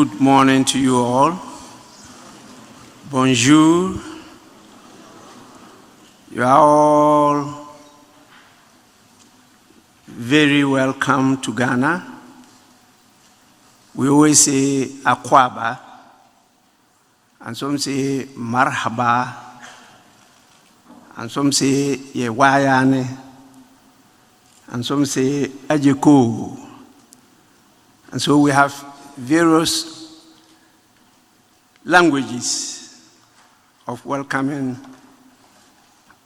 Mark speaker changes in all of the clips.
Speaker 1: Good morning to you all. Bonjour. You are all very welcome to Ghana. We always say Akwaba, and some say Marhaba, and some say Yewayane, and some say Ajeko. And so we have various languages of welcoming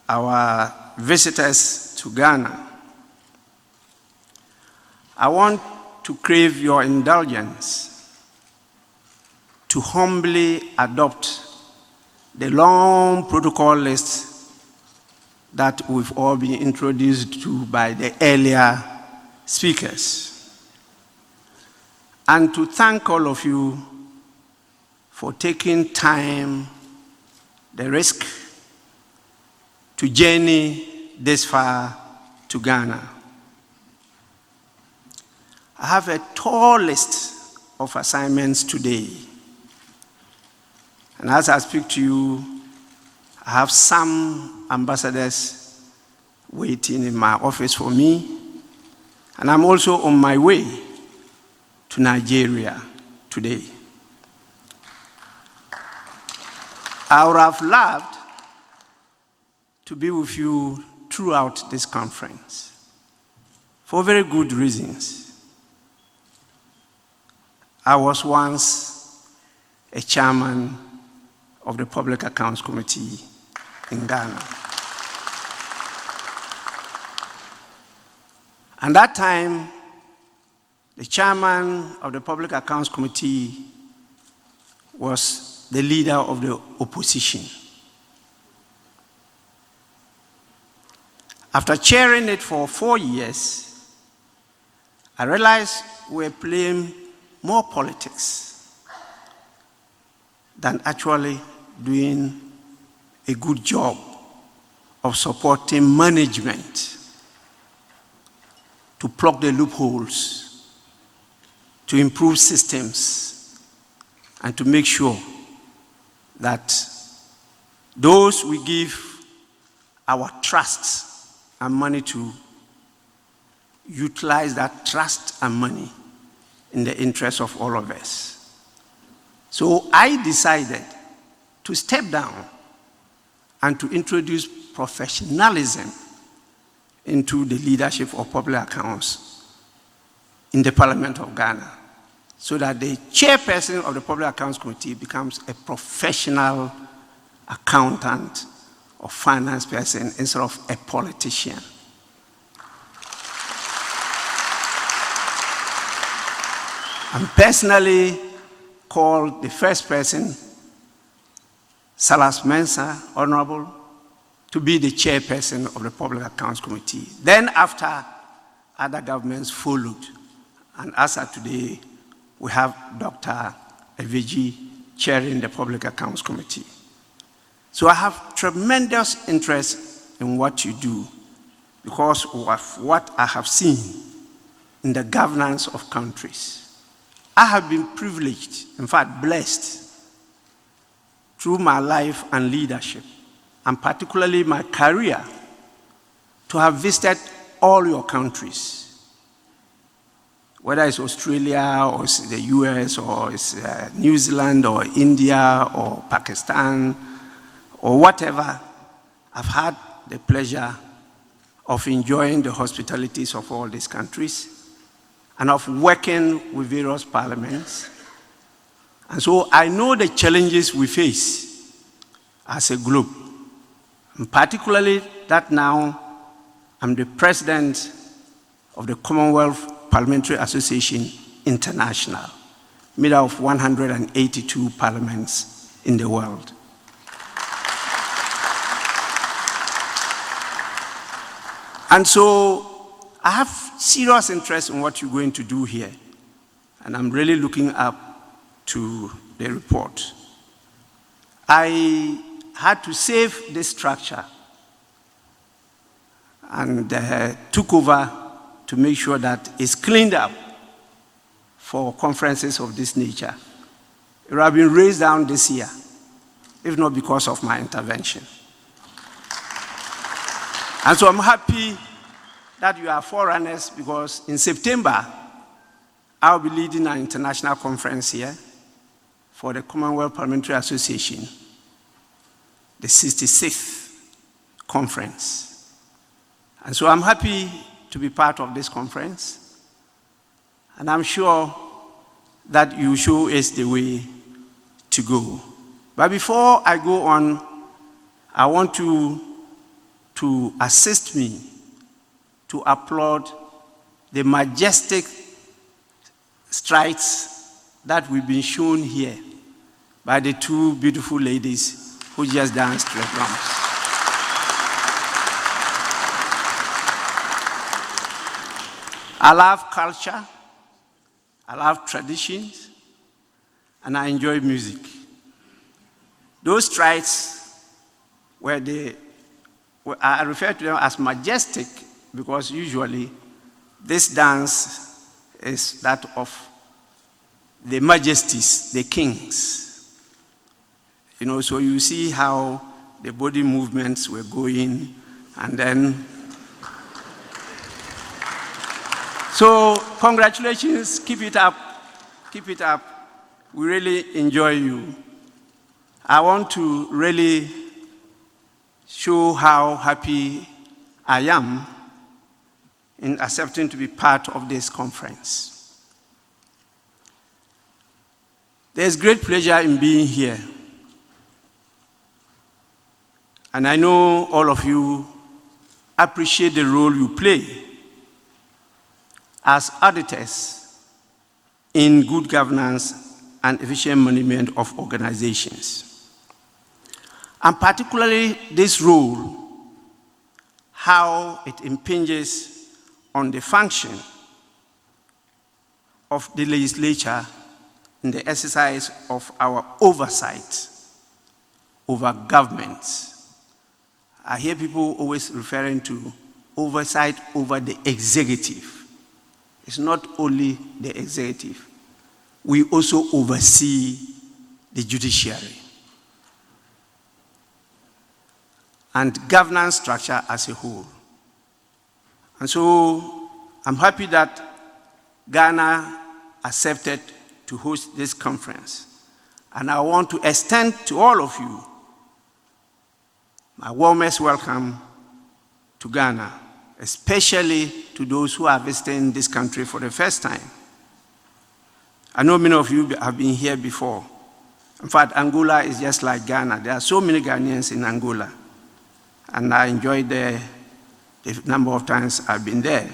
Speaker 1: our visitors to Ghana. I want to crave your indulgence to humbly adopt the long protocol list that we've all been introduced to by the earlier speakers, and to thank all of you for taking time, the risk, to journey this far to Ghana. I have a tall list of assignments today. And as I speak to you, I have some ambassadors waiting in my office for me. And I'm also on my way to Nigeria today. I would have loved to be with you throughout this conference for very good reasons. I was once a chairman of the Public Accounts Committee in Ghana. And that time, the chairman of the Public Accounts Committee was the leader of the opposition. After chairing it for 4 years, I realized we were playing more politics than actually doing a good job of supporting management to plug the loopholes, to improve systems, and to make sure that those we give our trust and money to utilize that trust and money in the interest of all of us. So I decided to step down and to introduce professionalism into the leadership of public accounts in the Parliament of Ghana, so that the chairperson of the Public Accounts Committee becomes a professional accountant or finance person instead of a politician. I'm personally called the first person, Salas Mensah, Honorable, to be the chairperson of the Public Accounts Committee. Then after, other governments followed. And as of today, we have Dr. Eviji chairing the Public Accounts Committee. So I have tremendous interest in what you do because of what I have seen in the governance of countries. I have been privileged, in fact blessed, through my life and leadership, and particularly my career, to have visited all your countries, whether it's Australia or it's the US or it's New Zealand or India or Pakistan or whatever. I've had the pleasure of enjoying the hospitalities of all these countries and of working with various parliaments. And so I know the challenges we face as a group, and particularly that now I'm the president of the Commonwealth Parliamentary Association International, made up of 182 parliaments in the world. And so I have serious interest in what you're going to do here, and I'm really looking up to the report. I had to save this structure and took over to make sure that it's cleaned up for conferences of this nature. It would have been raised down this year, if not because of my intervention. And so I'm happy that you are forerunners, because in September, I'll be leading an international conference here for the Commonwealth Parliamentary Association, the 66th conference. And so I'm happy to be part of this conference, and I'm sure that you show us the way to go. But before I go on, I want you to assist me to applaud the majestic strides that we've been shown here by the two beautiful ladies who just danced to the drums. I love culture, I love traditions, and I enjoy music. Those strides I refer to them as majestic because usually this dance is that of the majesties, the kings. You know, so you see how the body movements were going, and then. So congratulations, keep it up, keep it up. We really enjoy you. I want to really show how happy I am in accepting to be part of this conference. There's great pleasure in being here. And I know all of you appreciate the role you play as auditors in good governance and efficient management of organizations. And particularly this role, how it impinges on the function of the legislature in the exercise of our oversight over government. I hear people always referring to oversight over the executive. It's not only the executive. We also oversee the judiciary and governance structure as a whole. And so I'm happy that Ghana accepted to host this conference. And I want to extend to all of you my warmest welcome to Ghana, especially to those who are visiting this country for the first time. I know many of you have been here before. In fact, Angola is just like Ghana. There are so many Ghanaians in Angola. And I enjoyed the number of times I've been there.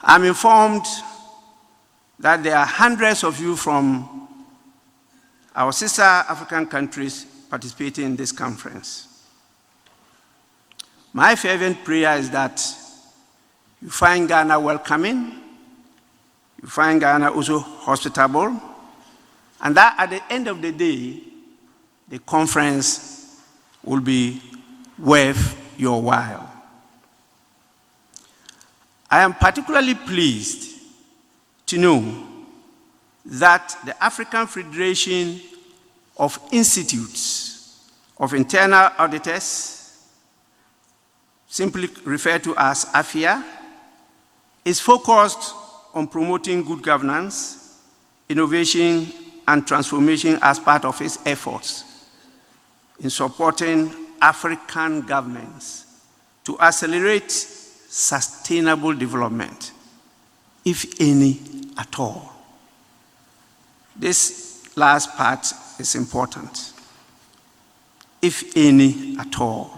Speaker 1: I'm informed that there are hundreds of you from our sister African countries participating in this conference. My fervent prayer is that you find Ghana welcoming, you find Ghana also hospitable, and that at the end of the day, the conference will be worth your while. I am particularly pleased to know that the African Federation of Institutes of Internal Auditors, simply referred to as AFIIA, is focused on promoting good governance, innovation, and transformation as part of its efforts in supporting African governments to accelerate sustainable development, if any at all. This last part is important. If any at all.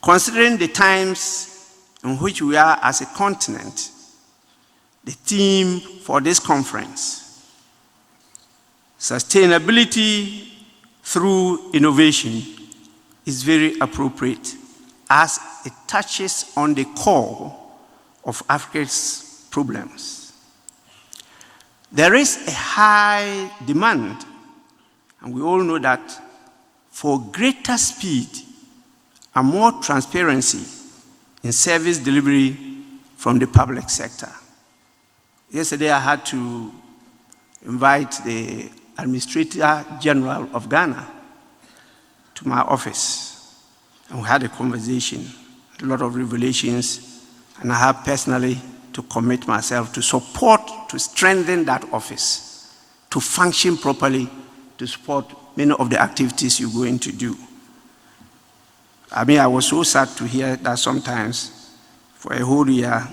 Speaker 1: Considering the times in which we are as a continent, the theme for this conference, sustainability through innovation, is very appropriate as it touches on the core of Africa's problems. There is a high demand, and we all know that, for greater speed and more transparency in service delivery from the public sector. Yesterday I had to invite the Administrator General of Ghana to my office, and we had a conversation, a lot of revelations, and I have personally to commit myself to support, to strengthen that office, to function properly, to support many of the activities you're going to do. I mean, I was so sad to hear that sometimes for a whole year,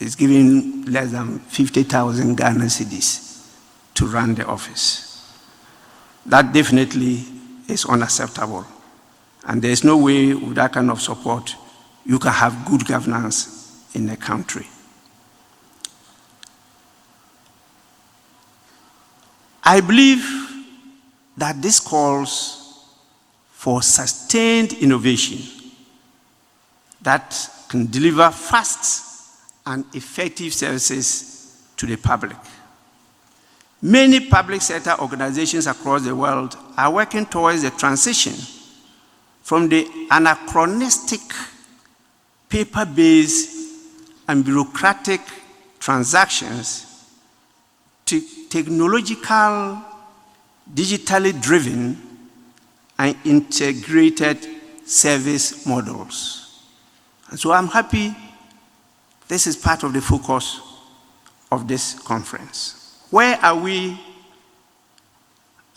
Speaker 1: it's giving less than 50,000 Ghana cedis to run the office. That definitely is unacceptable. And there's no way with that kind of support you can have good governance in a country. I believe that this calls for sustained innovation that can deliver fast and effective services to the public. Many public sector organizations across the world are working towards the transition from the anachronistic, paper-based and bureaucratic transactions to technological, digitally driven and integrated service models. And so I'm happy this is part of the focus of this conference. Where are we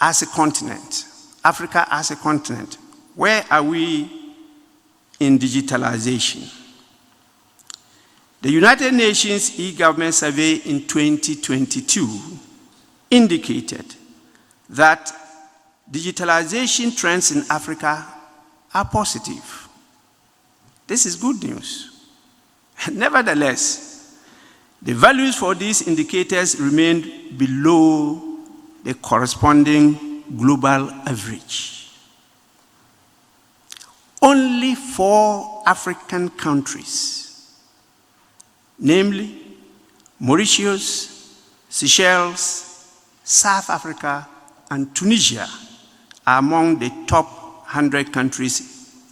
Speaker 1: as a continent, Africa as a continent? Where are we in digitalization? The United Nations e-government survey in 2022 indicated that digitalization trends in Africa are positive. This is good news. Nevertheless, the values for these indicators remained below the corresponding global average. Only 4 African countries, namely Mauritius, Seychelles, South Africa, and Tunisia, are among the top 100 countries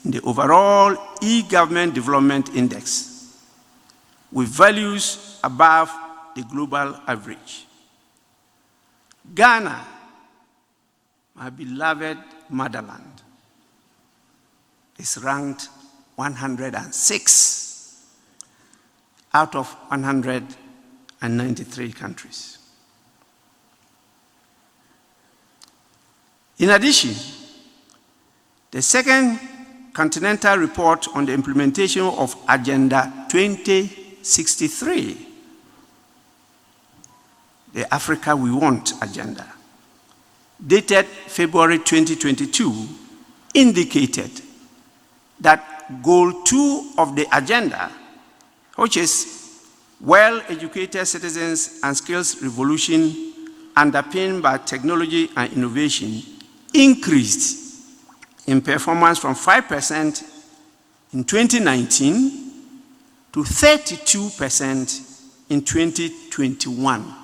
Speaker 1: in the overall e-government development index, with values above the global average. Ghana, my beloved motherland, is ranked 106 out of 193 countries. In addition, the second continental report on the implementation of Agenda 2063, the Africa We Want agenda, dated February 2022, indicated that Goal 2 of the agenda, which is well-educated citizens and skills revolution underpinned by technology and innovation, increased in performance from 5% in 2019 to 32% in 2021.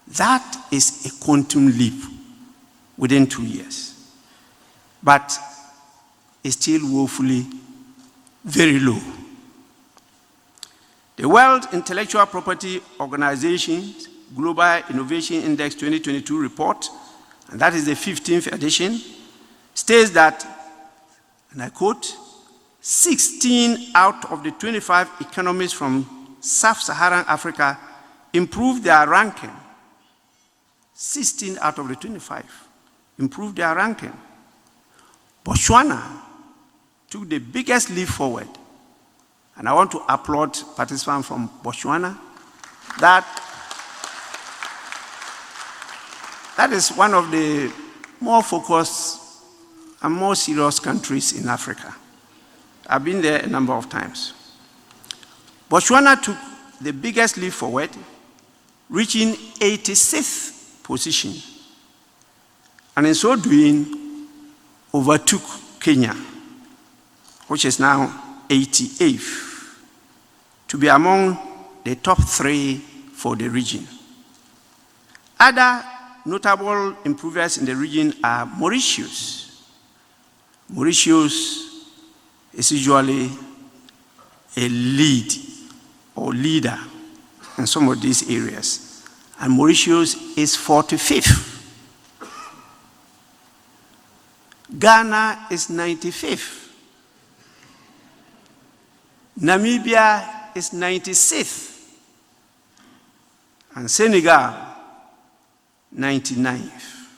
Speaker 1: That is a quantum leap within 2 years, but it's still woefully very low. The World Intellectual Property Organization's Global Innovation Index 2022 report, and that is the 15th edition, states that, and I quote, 16 out of the 25 economies from sub-Saharan Africa improved their ranking. 16 out of the 25 improved their ranking. Botswana took the biggest leap forward, and I want to applaud participants from Botswana. That is one of the more focused and more serious countries in Africa. I've been there a number of times. Botswana took the biggest leap forward, reaching 86th position, and in so doing, overtook Kenya, which is now 88th, to be among the top 3 for the region. Other notable improvers in the region are Mauritius. Mauritius is usually a lead or leader in some of these areas, and Mauritius is 45th. Ghana is 95th. Namibia is 96th. And Senegal, 99th.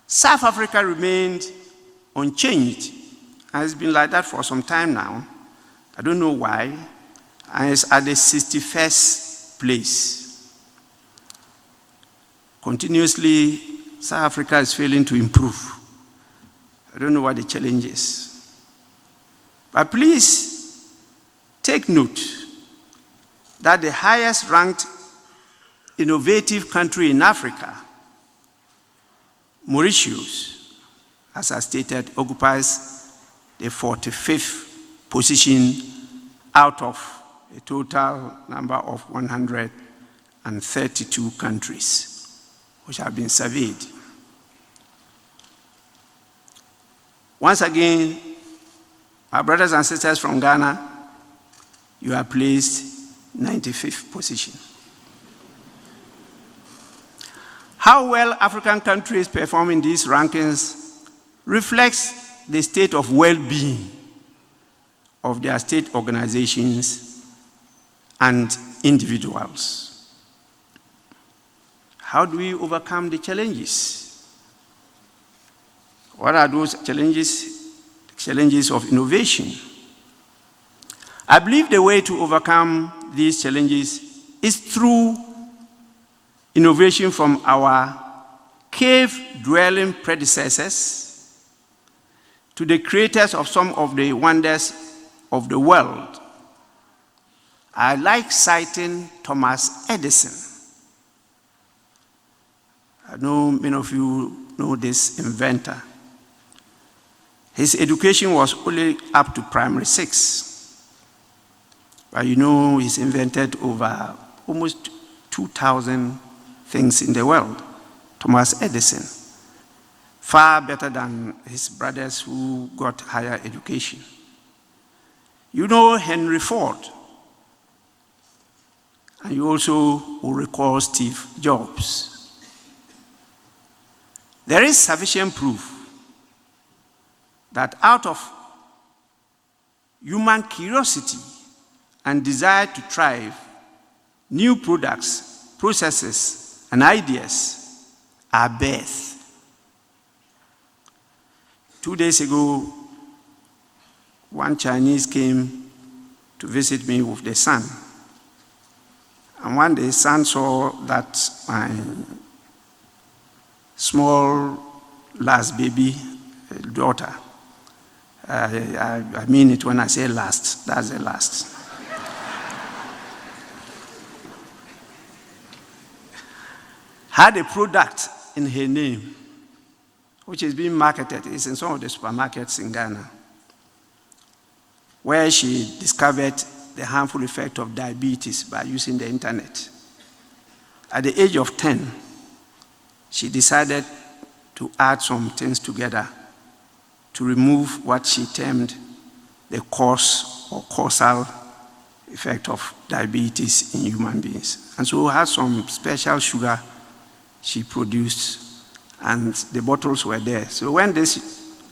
Speaker 1: South Africa remained unchanged, and it's been like that for some time now. I don't know why, and it's at the 61st place. Continuously, South Africa is failing to improve. I don't know what the challenge is. But please take note that the highest ranked innovative country in Africa, Mauritius, as I stated, occupies the 45th position out of a total number of 132 countries which have been surveyed. Once again, my brothers and sisters from Ghana, you are placed 95th position. How well African countries perform in these rankings reflects the state of well-being of their state organizations and individuals. How do we overcome the challenges? What are those challenges? Challenges of innovation. I believe the way to overcome these challenges is through innovation from our cave-dwelling predecessors to the creators of some of the wonders of the world. I like citing Thomas Edison. I know many of you know this inventor. His education was only up to primary 6. But you know, he's invented over almost 2,000 things in the world. Thomas Edison, far better than his brothers who got higher education. You know Henry Ford, and you also will recall Steve Jobs. There is sufficient proof that out of human curiosity and desire to thrive, new products, processes, and ideas are birthed. 2 days ago, one Chinese came to visit me with the son. And when the son saw that my small last baby daughter, I mean it when I say last, that's the last. Had a product in her name, which is being marketed. It's in some of the supermarkets in Ghana, where she discovered the harmful effect of diabetes by using the internet. At the age of 10, she decided to add some things together to remove what she termed the cause or causal effect of diabetes in human beings. And so had some special sugar she produced, and the bottles were there. So when this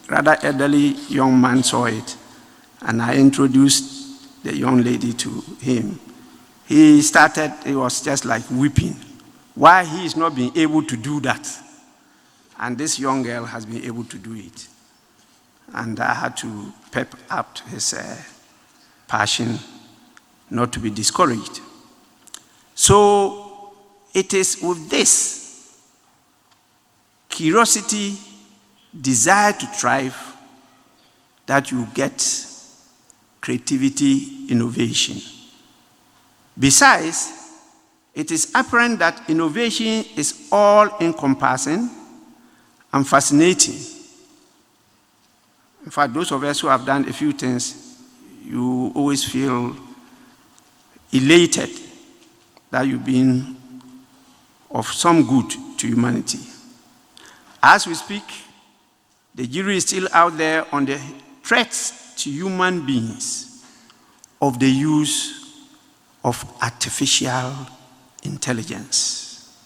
Speaker 1: rather elderly young man saw it, and I introduced the young lady to him, he was just like weeping. Why he is not being able to do that? And this young girl has been able to do it. And I had to pep up his passion not to be discouraged. So it is with this curiosity, desire to thrive, that you get creativity, innovation. Besides, it is apparent that innovation is all-encompassing and fascinating. In fact, those of us who have done a few things, you always feel elated that you've been of some good to humanity. As we speak, the jury is still out there on the threats to human beings of the use of artificial intelligence.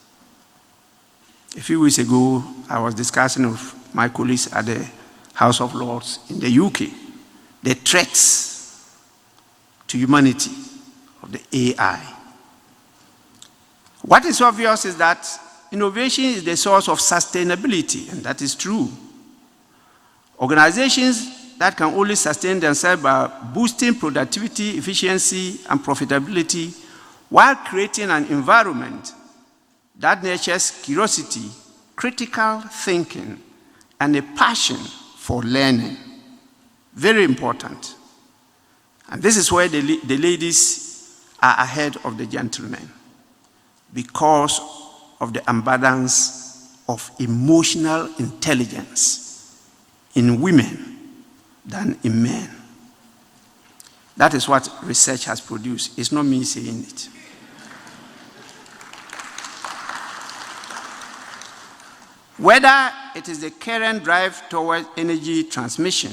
Speaker 1: A few weeks ago, I was discussing with my colleagues at the House of Lords in the UK, the threats to humanity of the AI. What is obvious is that innovation is the source of sustainability, and that is true. Organizations that can only sustain themselves by boosting productivity, efficiency, and profitability while creating an environment that nurtures curiosity, critical thinking, and a passion for learning. Very important. And this is where the ladies are ahead of the gentlemen, because of the abundance of emotional intelligence in women than in men. That is what research has produced. It's not me saying it. Whether it is the current drive toward energy transmission,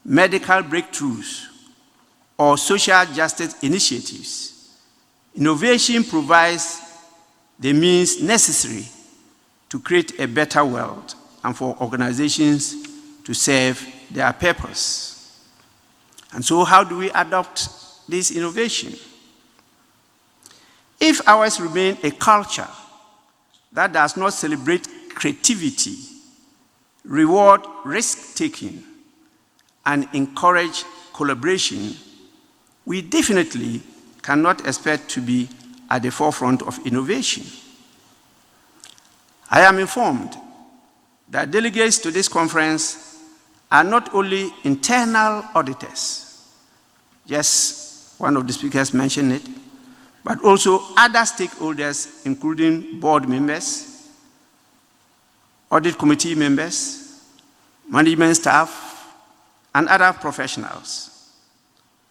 Speaker 1: medical breakthroughs, or social justice initiatives, innovation provides the means necessary to create a better world and for organizations to serve their purpose. And so how do we adopt this innovation? If ours remain a culture that does not celebrate creativity, reward risk-taking, and encourage collaboration, we definitely cannot expect to be at the forefront of innovation. I am informed that delegates to this conference are not only internal auditors, yes, one of the speakers mentioned it, but also other stakeholders, including board members, audit committee members, management staff, and other professionals.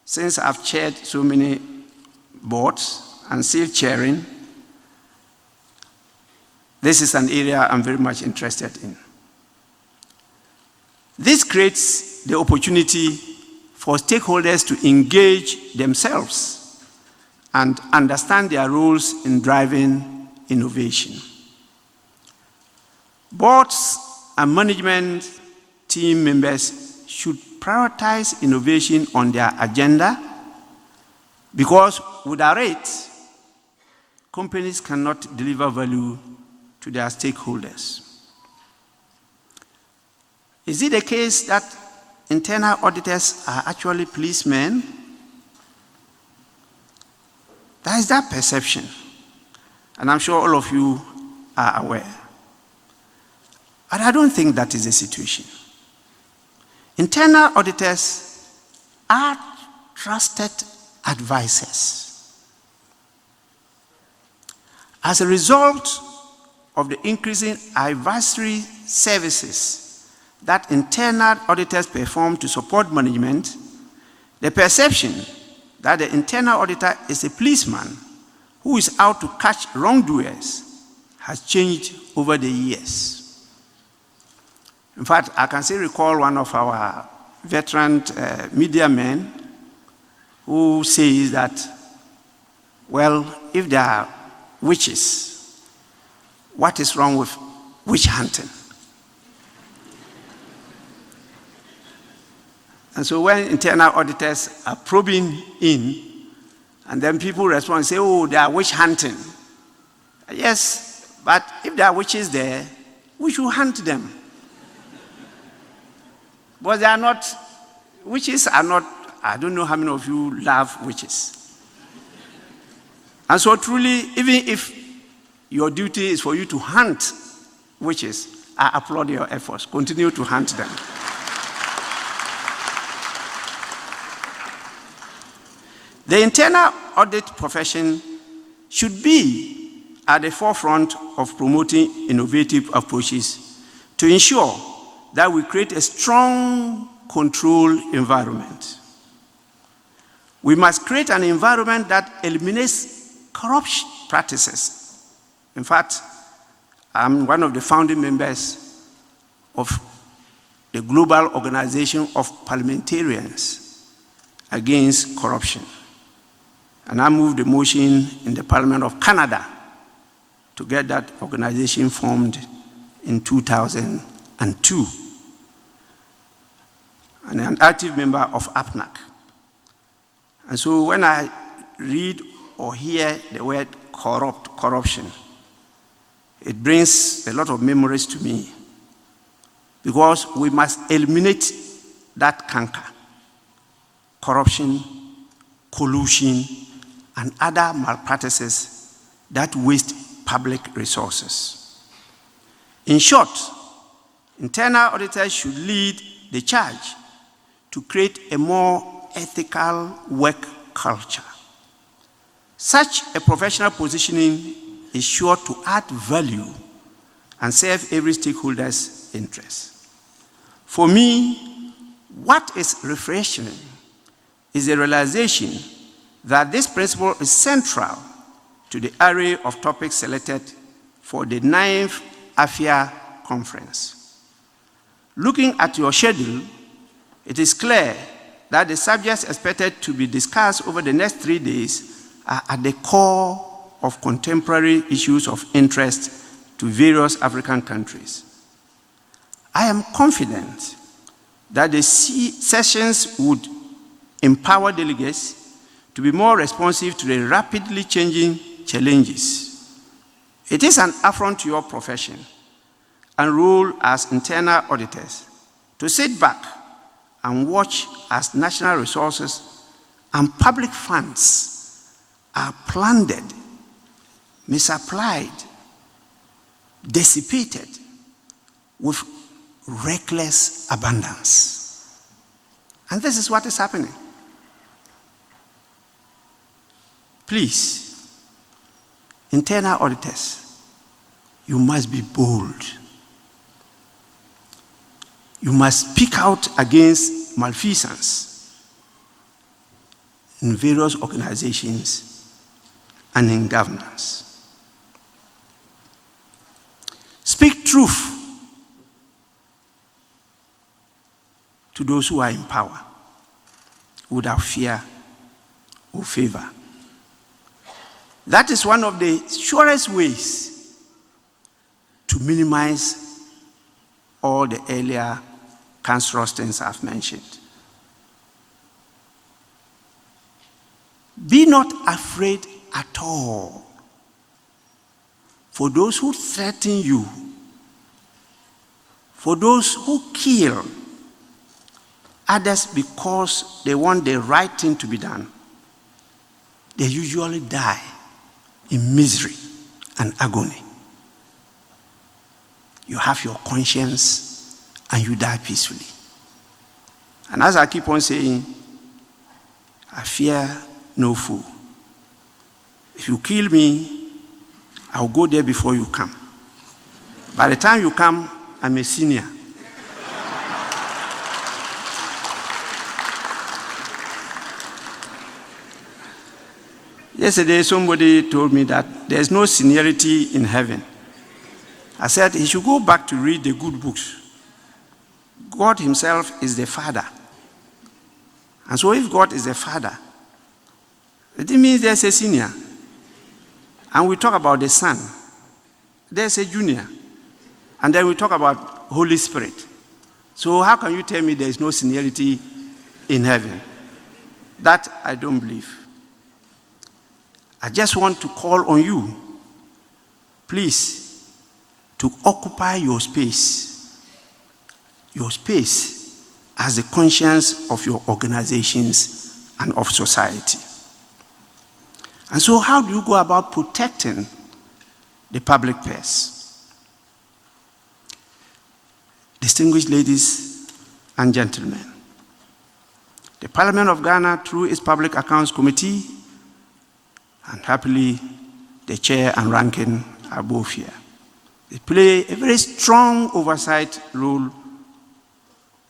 Speaker 1: Since I've chaired so many boards and still chairing, this is an area I'm very much interested in. This creates the opportunity for stakeholders to engage themselves and understand their roles in driving innovation. Boards and management team members should prioritize innovation on their agenda, because without it, companies cannot deliver value to their stakeholders. Is it the case that internal auditors are actually policemen? There is that perception, and I'm sure all of you are aware. But I don't think that is the situation. Internal auditors are trusted advisors. As a result of the increasing advisory services that internal auditors perform to support management, the perception that the internal auditor is a policeman who is out to catch wrongdoers has changed over the years. In fact, I can still recall one of our veteran media men who says that, well, if there are witches, what is wrong with witch hunting? And so when internal auditors are probing in, and then people respond and say, oh, they are witch hunting. Yes, but if there are witches there, we should hunt them. But they are not, witches are not, I don't know how many of you love witches. And so truly, even if your duty is for you to hunt witches, I applaud your efforts. Continue to hunt them. The internal audit profession should be at the forefront of promoting innovative approaches to ensure that we create a strong control environment. We must create an environment that eliminates corrupt practices. In fact, I'm one of the founding members of the Global Organization of Parliamentarians Against Corruption. And I moved the motion in the Parliament of Canada to get that organization formed in 2002. And I'm an active member of APNAC. And so when I read or hear the word corruption, it brings a lot of memories to me, because we must eliminate that canker: corruption, collusion, and other malpractices that waste public resources. In short, internal auditors should lead the charge to create a more ethical work culture. Such a professional positioning is sure to add value and serve every stakeholder's interest. For me, what is refreshing is the realization that this principle is central to the array of topics selected for the 9th AFIIA conference. Looking at your schedule, it is clear that the subjects expected to be discussed over the next 3 days are at the core of contemporary issues of interest to various African countries. I am confident that the sessions would empower delegates to be more responsive to the rapidly changing challenges. It is an affront to your profession and role as internal auditors to sit back and watch as national resources and public funds are plundered, misapplied, dissipated with reckless abundance. And this is what is happening. Please, internal auditors, you must be bold. You must speak out against malfeasance in various organizations and in governance. Speak truth to those who are in power without fear or favor. That is one of the surest ways to minimize all the earlier cancerous things I've mentioned. Be not afraid at all. For those who threaten you, for those who kill others because they want the right thing to be done, they usually die in misery and agony. You have your conscience and you die peacefully. And as I keep on saying, I fear no fool. If you kill me, I'll go there before you come. By the time you come, I'm a senior. Yesterday, somebody told me that there's no seniority in heaven. I said he should go back to read the good books. God himself is the Father. And so if God is the Father, it means there's a senior. And we talk about the Son. There's a junior. And then we talk about Holy Spirit. So how can you tell me there's no seniority in heaven? That I don't believe. I just want to call on you, please, to occupy your space as the conscience of your organizations and of society. And so how do you go about protecting the public purse? Distinguished ladies and gentlemen, the Parliament of Ghana, through its Public Accounts Committee, and happily the chair and ranking are both here, they play a very strong oversight role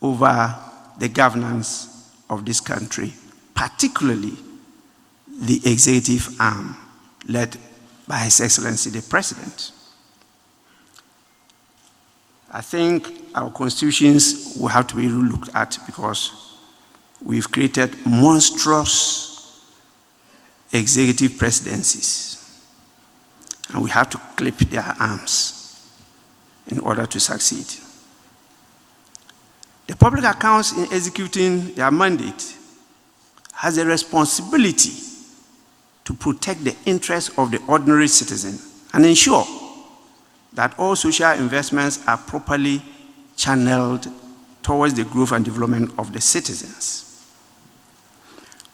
Speaker 1: over the governance of this country, particularly the executive arm led by His Excellency the President. I think our constitutions will have to be looked at because we've created monstrous executive presidencies. And we have to clip their arms in order to succeed. The public accounts in executing their mandate has a responsibility to protect the interests of the ordinary citizen and ensure that all social investments are properly channeled towards the growth and development of the citizens.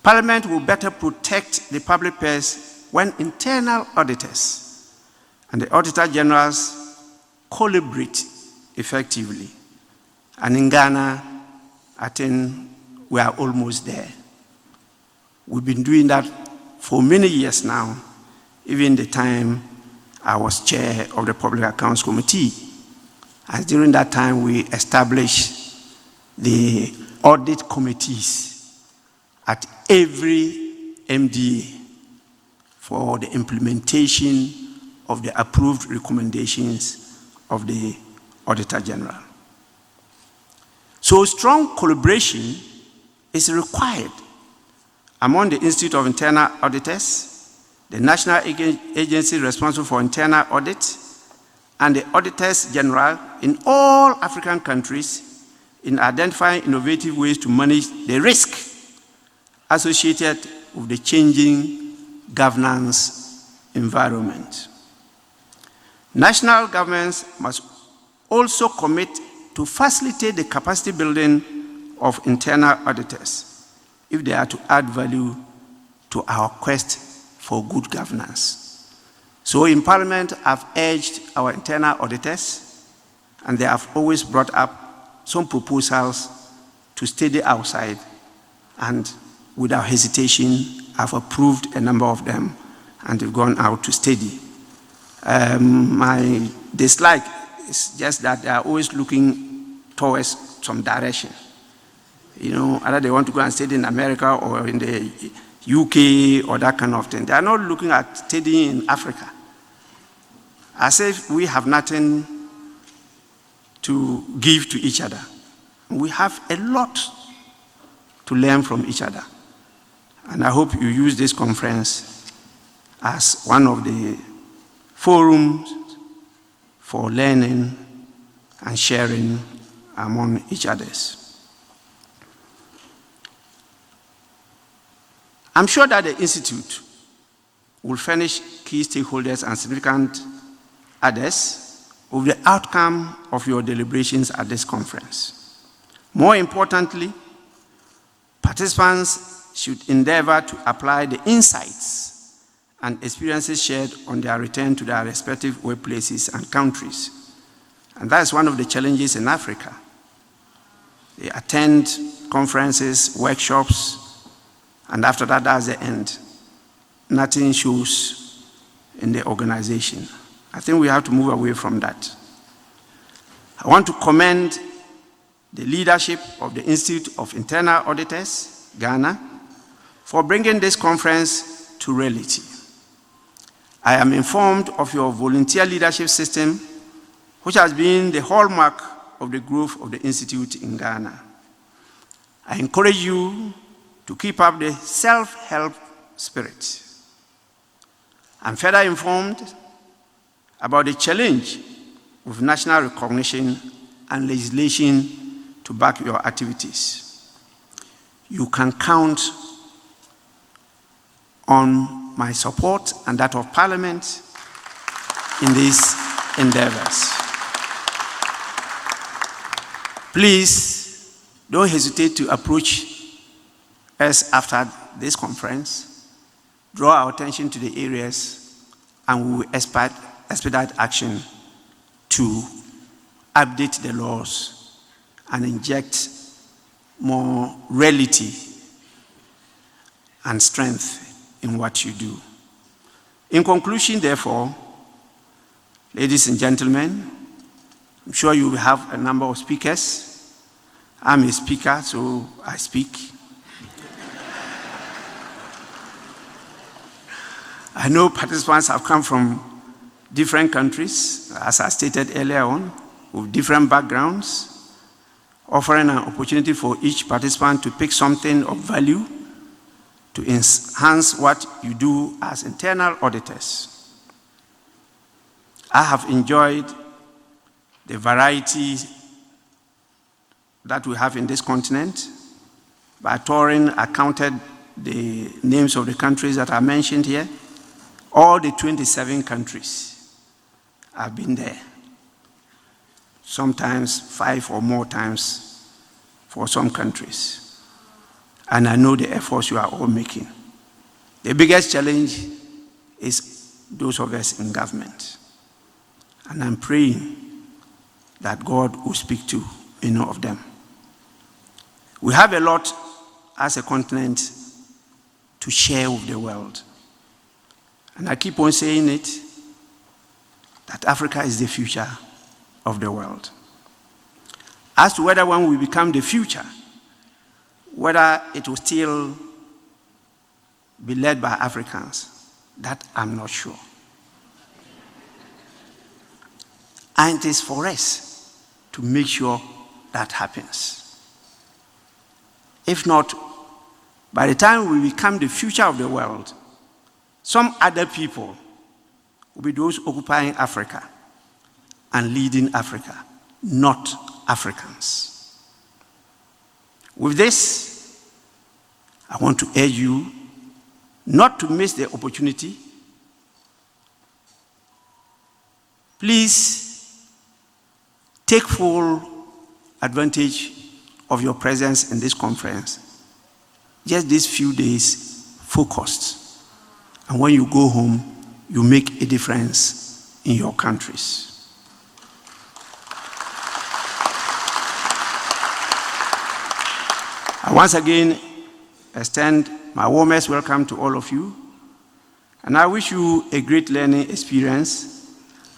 Speaker 1: Parliament will better protect the public purse when internal auditors and the Auditor Generals collaborate effectively. And in Ghana, I think we are almost there. We've been doing that for many years now, even the time I was chair of the Public Accounts Committee. And during that time, we established the audit committees at every MDA for the implementation of the approved recommendations of the Auditor General. So strong collaboration is required among the Institute of Internal Auditors, the national agency responsible for internal audit, and the Auditors General in all African countries in identifying innovative ways to manage the risk associated with the changing governance environment. National governments must also commit to facilitate the capacity building of internal auditors if they are to add value to our quest for good governance. So in Parliament, I've urged our internal auditors, and they have always brought up some proposals to study outside, and without hesitation, I've approved a number of them, and they've gone out to study. My dislike is just that they are always looking towards some direction. You know, either they want to go and study in America or in the UK or that kind of thing. They are not looking at studying in Africa. As if we have nothing to give to each other. We have a lot to learn from each other. And I hope you use this conference as one of the forums for learning and sharing among each others. I'm sure that the Institute will furnish key stakeholders and significant others with the outcome of your deliberations at this conference. More importantly, participants should endeavor to apply the insights and experiences shared on their return to their respective workplaces and countries. And that is one of the challenges in Africa. They attend conferences, workshops, and after that, that's the end. Nothing shows in the organization. I think we have to move away from that. I want to commend the leadership of the Institute of Internal Auditors, Ghana, for bringing this conference to reality. I am informed of your volunteer leadership system, which has been the hallmark of the growth of the Institute in Ghana. I encourage you to keep up the self-help spirit. I'm further informed about the challenge with national recognition and legislation to back your activities. You can count on my support and that of Parliament in these endeavors. Please don't hesitate to approach us after this conference, draw our attention to the areas, and we will expedite action to update the laws and inject more reality and strength in what you do. In conclusion, therefore, ladies and gentlemen, I'm sure you will have a number of speakers. I'm a speaker, so I speak. I know participants have come from different countries, as I stated earlier on, with different backgrounds, offering an opportunity for each participant to pick something of value to enhance what you do as internal auditors. I have enjoyed the variety that we have in this continent. By touring, I counted the names of the countries that are mentioned here. All the 27 countries, I've been there. Sometimes 5 or more times for some countries. And I know the efforts you are all making. The biggest challenge is those of us in government. And I'm praying that God will speak to many of them. We have a lot as a continent to share with the world. And I keep on saying it, that Africa is the future of the world. As to whether when we become the future, whether it will still be led by Africans, that I'm not sure. And it is for us to make sure that happens. If not, by the time we become the future of the world, some other people will be those occupying Africa and leading Africa, not Africans. With this, I want to urge you not to miss the opportunity. Please take full advantage of your presence in this conference. Just these few days, focused. And when you go home, you make a difference in your countries. I once again extend my warmest welcome to all of you, and I wish you a great learning experience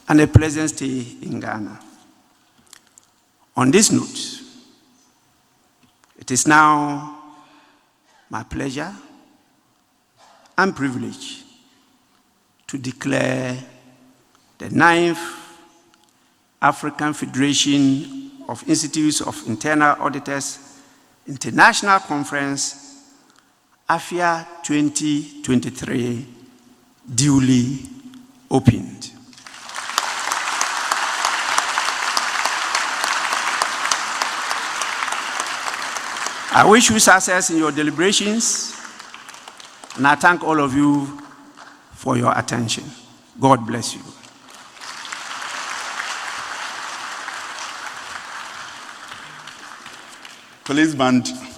Speaker 1: and a pleasant stay in Ghana. On this note, it is now my pleasure and privilege to declare the 9th African Federation of Institutes of Internal Auditors International Conference, AFIIA 2023, duly opened. I wish you success in your deliberations, and I thank all of you for your attention. God bless you.
Speaker 2: Police band.